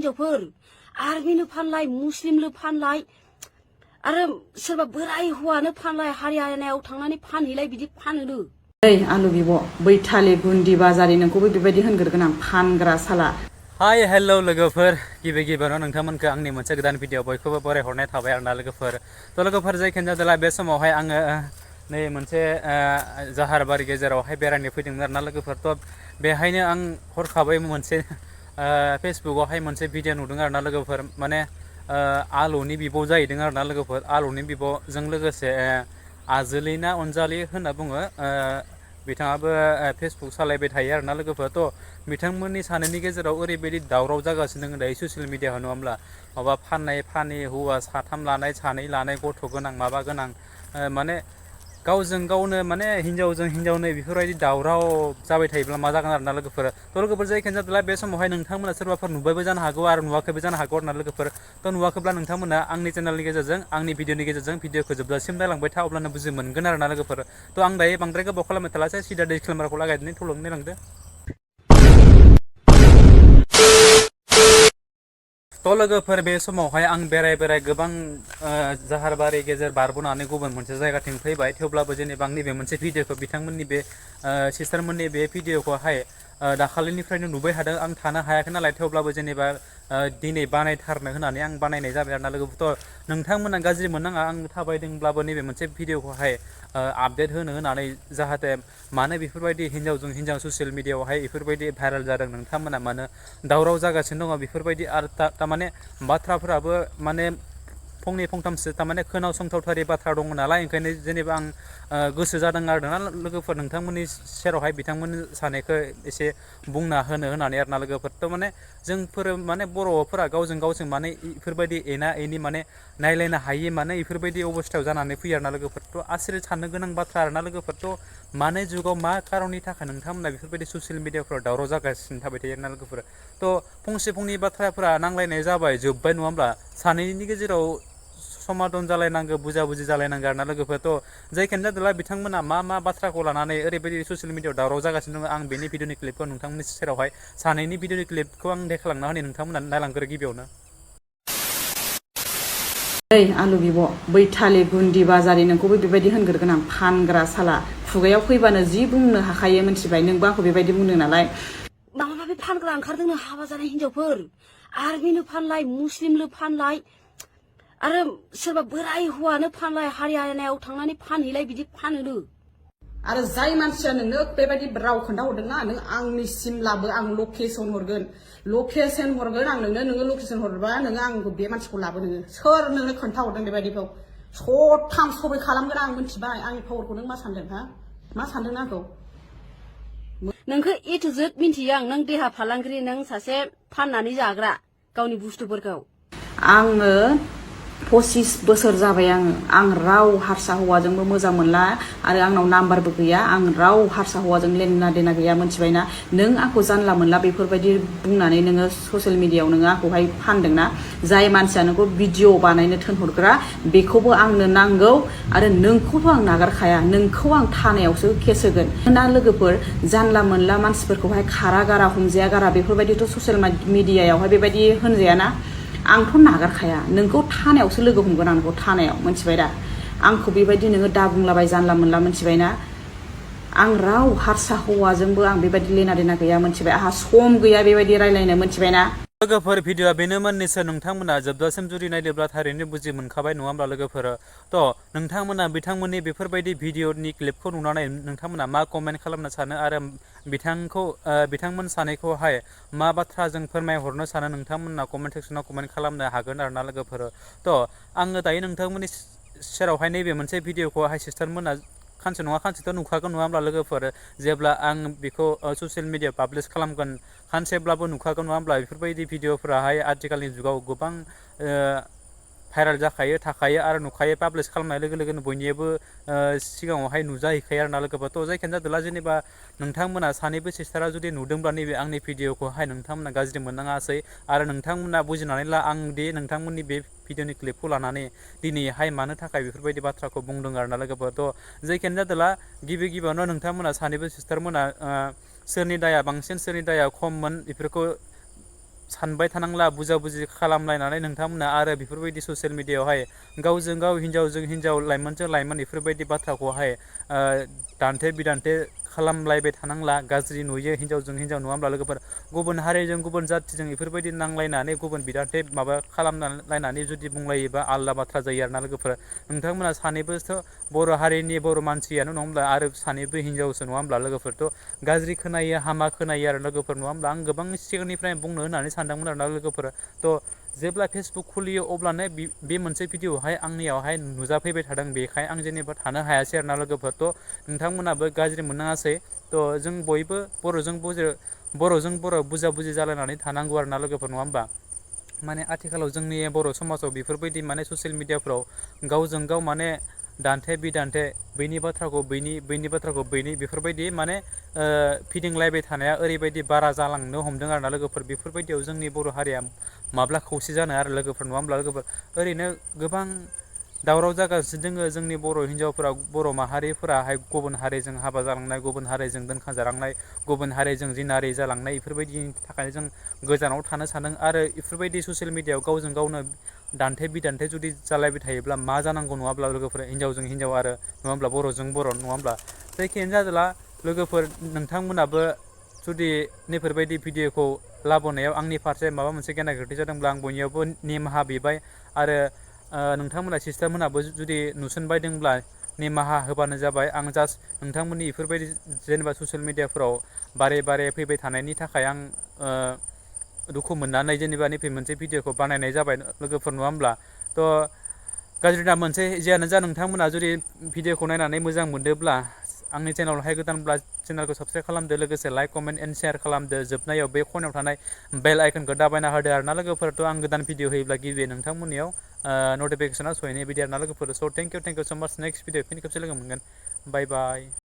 हिन्जावफोर आर्मिनो फानलाय मुस्लिमनो फानलाय आरो सोरबा बोराय हौवानो फानलाय हारियानायाव थांनानै फानहैलाय बिदि फानोनो आलु बिब' बैथालि गुन्दि बाजारि नोंखौबो बेबायदि होनगोरगोन आं फानग्रा साला हाय हेलौ लोगोफोर गिबियावनो नोंथांमोनखौ आंनि मोनसे गोदान भिडिअ बयखौबो बरायहरनाय थाबाय आरोना लोगोफोर थ' लोगोफोर जायखियानो जादोला बे समावहाय आङो नै मोनसे जाहारबारि गेजेरावहाय बेरायनो फैदोंमोन आरोना लोगोफोर थ' बेहायनो आं हरखाबै मोनसे फेसबुकआवहाय मोनसे भिडिअ नुदों आरोना लोगोफोर माने आलुनि बिब' जाहैदों आरोना लोगोफोर आलुनि बिब'जों लोगोसे आजोलि ना अनजालि होनना बुङो बिथाङाबो फेसबुक सालायबाय थायो आरोना लोगोफोर थ' बिथांमोननि सानैनि गेजेराव ओरैबायदि दावराव जागासिनो दङ दायो ससियेल मिडियाआव नङा होमब्ला माबा फानि हौवा साथाम लानाय सानै लानाय गथ' गोनां माबा गोनां माने गावजों गावनो माने हिन्जावजों हिन्जावनो बेफोरबायदि दावराव जाबाय थायोब्ला मा जागोन आरोना लोगोफोर थ' लोगोफोर जायखियानो जादोला बे समावहाय नोंथांमोना सोरबाफोर नुबायबो जानो हागौ आरो नुवाखैबो जानो हागौ आरोना लोगोफोर थ' नुवाखैब्ला नोंथांमोना आंनि चेनेलनि गेजेरजों आंनि भिडिअनि गेजेरजों भिडिअखौ जोबजासिम नायलांबाय था अब्लानो बुजि मोनगोन आरोना लोगोफोर थ' आं दायो बांद्राय गोबाव खालामबाय थालासै सिदा डिसक्लेमारखौ लागायनानै थुलुंगानाय लांदो थ' लोगोफोर बे समावहाय आं बेराय गोबां जाहारबारि गेजेर बारबोनानै गुबुन मोनसे जायगाथिं फैबाय थेवब्लाबो जेनेबा आं नैबे मोनसे भिडिअखौ बिथांमोननि बे सिस्टारमोननि बे भिडिअखौहाय दाखालिनिफ्रायनो नुबाय थादों आं थानो हायाखै नालाय थेवब्लाबो जेनेबा दिनै बानायथारनो होननानै आं बानायनाय जाबाय आरोना लोगोफोर नोंथांमोना गाज्रि मोननाङा आं थाबायदोंब्लाबो नैबे मोनसे भिडिअखौहाय आपडेट होनानै जाहाथे मानो बेफोरबायदि हिन्जावजों हिन्जाव ससियेल मिडियाआवहाय बेफोरबायदि भाइरेल जादों नोंथांमोना मानो दावराव जागासिनो दङ बेफोरबायदि आरो थारमाने बाथ्राफोराबो माने फंनै फंथामसो थारमाने खोनासंथावथारि बाथ्रा दङ नालाय ओंखायनो जेनेबा आं गोसो जादों आरोना लोगोफोर नोंथांमोननि सेरावहाय बिथांमोन सानैखौ एसे बुंना होननानै आरोना लोगोफोर थ' माने जोंफोर माने बर'फोरा गावजों माने बेफोरबायदि एना एनि माने नायलायनो हायि माने बेफोरबायदि अबस्थायाव जानानै फैयो आरोना लोगोफोरथ' आसरित साननो गोनां बाथ्रा आरोना लोगोफोरथ' मानो जुगाव मा खारननि थाखाय नोंथांमोना बेफोरबायदि ससियेल मिडियाफ्राव दावराव जागासिनो थाबाय थायो आरोना लोगोफोर थ' फंसे बाथ्राफोरा नांलायनाय जाबाय जोब्बाय नङा होमब्ला सानैनि गेजेराव समाधान जालायनांगौ बुजि जालायनांगौ आरोना लोगोफोरथ' जायखियानो जादोला बिथांमोना मा बाथ्राखौ लानानै ओरैबायदि ससियेल मिडियाआव दावराव जागासिनो दङ आं बेनि भिडिअनि क्लिपखौ नोंथांमोननि सेरावहाय सानैनि भिडिअनि क्लिपखौ आं देखायलांना होनि नोंथांमोना नायलांग्रो गिबियावनो आलु बिब' बैथालि गुन्दि बाजारि नोंखौबो बेबायदि होनगोरगोन आं फानग्रा साला खुगायाव फैबानो जि बुंनो हाखायो मिथिबाय नोंबो आंखौ बेबायदि बुंदों नालाय माबा माबि फानग्रा ओंखारदोंनो हाबा जानाय हिन्जावफोर आर्मिनो फानलाय मुस्लिमनो फानलाय आरो सोरबा बोराय हौवानो फानलाय हारियानायाव थांनानै फानहैलाय बिदि फानोनो आरो जाय मानसिया नोंनो बेबायदि राव खोन्थाहरदोंना नों आंनिसिम लाबो आं लकेसन हरगोन आं नोङो लकेसन हरबा नोङो आंखौ बे मानसिखौ लाबो नोङो सोर नोंनो खोन्थाहरदों बेबायदिखौ सथाम सबै खालामगोन आं मिथिबाय आंनि पावारखौ नों मा सानदों हा मा सानदों आंखौ नोंखौ ए टु जेड मिन्थियो आं नों देहा फालांगिरि नों सासे फाननानै जाग्रा गावनि बुस्थुफोरखौ आङो 25 बोसोर जाबाय आं राव हारसा हौवाजोंबो मोजां मोनला आरो आंनाव नाम्बारबो गैया आं राव हारसा हौवाजों लेना देना गैया मिथिबायना नों आंखौ जानला मोनला बेफोरबायदि बुंनानै नोङो ससियेल मिडियाआव नोङो आंखौहाय फानदोंना जाय मानसिया नोंखौ भिडिअ बानायनो थिनहरग्रा बेखौबो आंनो नांगौ आरो नोंखौबो आं नागारखाया नोंखौ आं थानायावसो केस होगोन ना लोगोफोर जानला मोनला मानसिफोरखौहाय खारा गारा हमजाया गारा बेफोरबायदिथ' ससियेल मिडियायावहाय बेबायदि होनजायाना आंथ' नागारखाया नोंखौ थानायावसो लोगो हमगोन आं नोंखौ थानायाव मिथिबाय दा आंखौ बेबायदि नोङो दा बुंलाबाय जानला मोनला मिथिबायना आं राव हारसा हौवाजोंबो आं बेबायदि लेना देना गैया मिथिबाय आंहा सम गैया बेबायदि रायलायनो मिथिबायना लोगोफोर भिडिअआ बेनो मोननैसो नोंथांमोना जोबजासिम जुदि नायदोब्ला थारैनो बुजि मोनखाबाय नङा होमब्ला लोगोफोर थ' नोंथांमोना बिथांमोननि बेफोरबायदि भिडिअनि क्लिपखौ नुनानै नोंथांमोना मा कमेन्ट खालामनो सानो आरो बिथांमोन सानैखौहाय मा बाथ्राजों फोरमायहरनो सानो नोंथांमोना कमेन्ट सेक्सनाव कमेन्ट खालामनो हागोन आरोना लोगोफोर थ' आङो दायो नोंथांमोननि सेरावहाय नैबे मोनसे भिडिअखौहाय सिस्टारमोना खानसे नङा खानसेथ' नुखागोन नङा होमब्ला लोगोफोर जेब्ला आं बेखौ ससियेल मिडियाआव पाब्लिश खालामगोन खानसेब्लाबो नुखागोन नङा होमब्ला बेफोरबायदि भिडिअफोराहाय आथिखालनि जुगाव गोबां भाइरेल जाखायो थाखायो आरो नुखायो पाब्लिश खालामनाय लोगो लोगोनो बयनियाबो सिगाङावहाय नुजाहैखायो आरोना लोगोफोर थ' जायखियानो जादोला जेनेबा नोंथांमोना सानैबो सिस्टारा जुदि नुदोंब्ला नैबे आंनि भिडिअखौहाय नोंथांमोना गाज्रि मोननाङासै आरो नोंथांमोना बुजिनानै ला आं दि नोंथांमोननि बे भिडिअनि क्लिपखौ लानानै दिनैहाय मानो थाखाय बेफोरबायदि बाथ्राखौ बुंदों आरोना लोगोफोर थ' जायखियानो जादोला गिबियावनो नोंथांमोना सानैबो सिस्टारमोना सोरनि दाया बांसिन सोरनि दाया खममोन बेफोरखौ सानबाय थानांला बुजा बुजि खालामलायनानै नोंथांमोना आरो बेफोरबायदि ससियेल मिडियायावहाय गावजों गाव हिन्जावजों हिन्जाव लाइमोनजों लाइमोन बेफोरबायदि बाथ्राखौहाय दान्थे बिदान्थे खालामलायबाय थानांला गाज्रि नुयो हिन्जावजों हिन्जाव नङा होमब्ला लोगोफोर गुबुन हारिजों गुबुन जाथिजों बेफोरबायदि नांलायनानै गुबुन बिदान्थे माबा खालामलायनानै जुदि बुंलायोबा आलदा बाथ्रा जायो आरोना लोगोफोर नोंथांमोना सानैबोथ' बर' हारिनि बर' मानसियानो नङा होमब्ला आरो सानैबो हिन्जावसो नङा होमब्ला लोगोफोरथ' गाज्रि खोनायो हामा खोनायो आरो लोगोफोर नङा होमब्ला आं गोबां सिगांनिफ्राय बुंनो होननानै सानदोंमोन आरोना लोगोफोर थ' जेब्ला फेसबुक खुलियो अब्लानो बे मोनसे भिडिअ'हाय आंनियावहाय नुजाफैबाय थादों बेखाय आं जेनेबा थानो हायासै आरोना लोगोफोर थ' नोंथांमोनाबो गाज्रि मोननाङासै थ' जों बयबो बर'जों बर' बुजा बुजि जालायनानै थानांगौ आरोना लोगोफोर नङा होमबा माने आथिखालाव जोंनि बर' समाजाव बेफोरबायदि माने ससियेल मिडियाफ्राव गावजों गाव माने दान्थे बिदान्थे बैनि बाथ्राखौ बैनि बाथ्राखौ बैनि बेफोरबायदि माने फिदिंलायबाय थानाया ओरैबायदि बारा जालांनो हमदों आरोना लोगोफोर बेफोरबायदियाव जोंनि बर' हारिया माब्ला खौसे जानो आरो लोगोफोर नङा होमब्ला लोगोफोर ओरैनो गोबां दावराव जागासिनो दोङो जोंनि बर' हिन्जावफोरा बर' माहारिफोराहाय गुबुन हारिजों हाबा जालांनाय गुबुन हारिजों दोनखाजालांनाय गुबुन हारिजों जिनारि जालांनाय बेफोरबायदिनि थाखायनो जों गोजानाव थानो सानदों आरो बेफोरबायदि ससियेल मिडियायाव गावजों गावनो दान्थे बिदान्थे जुदि जालायबाय थायोब्ला मा जानांगौ नङाब्ला लोगोफोर हिन्जावजों हिन्जाव आरो नङाब्ला बर'जों बर' नङा होमब्ला जायखियानो जादोला लोगोफोर नोंथांमोनाबो जुदि नैफोरबायदि भिडिअखौ लाबोनायाव आंनि फारसे माबा मोनसे गेना गोरोन्थि जादोंब्ला आं बयनियावबो निमाहा बिबाय आरो नोंथांमोना सिस्टारमोनाबो जुदि नुसनबायदोंब्ला निमाहा होबानो जाबाय आं जास्ट नोंथांमोननि बेफोरबायदि जेनेबा ससियेल मिडियाफोराव बारे बारे फैबाय थानायनि थाखाय आं दुखु मोननानै जेनेबा नैबे मोनसे भिडिअखौ बानायनाय जाबाय लोगोफोर नङा होमब्ला थ' गाज्रिना मोनसे जियानो जा नोंथांमोना जुदि भिडिअखौ नायनानै मोजां मोनदोंब्ला आंनि चेनेलावहाय गोदानब्ला चेनेलखौ साबसक्राइब खालामदो लोगोसे लाइक कमेन्ट एन्ड शेयार खालामदो जोबनायाव बे खनायाव थानाय बेल आइकनखौ दाबायना होदो आरोना लोगोफोरथ' आं गोदान भिडिअ होयोब्ला गिबि नोंथांमोननियाव नटिफिकेसना सहैनाय बायदि आरोना लोगोफोर स' थेंक इउ स' माच नेक्स्ट भिडिअ फिन खेबसे लोगो मोनगोन बाय बाय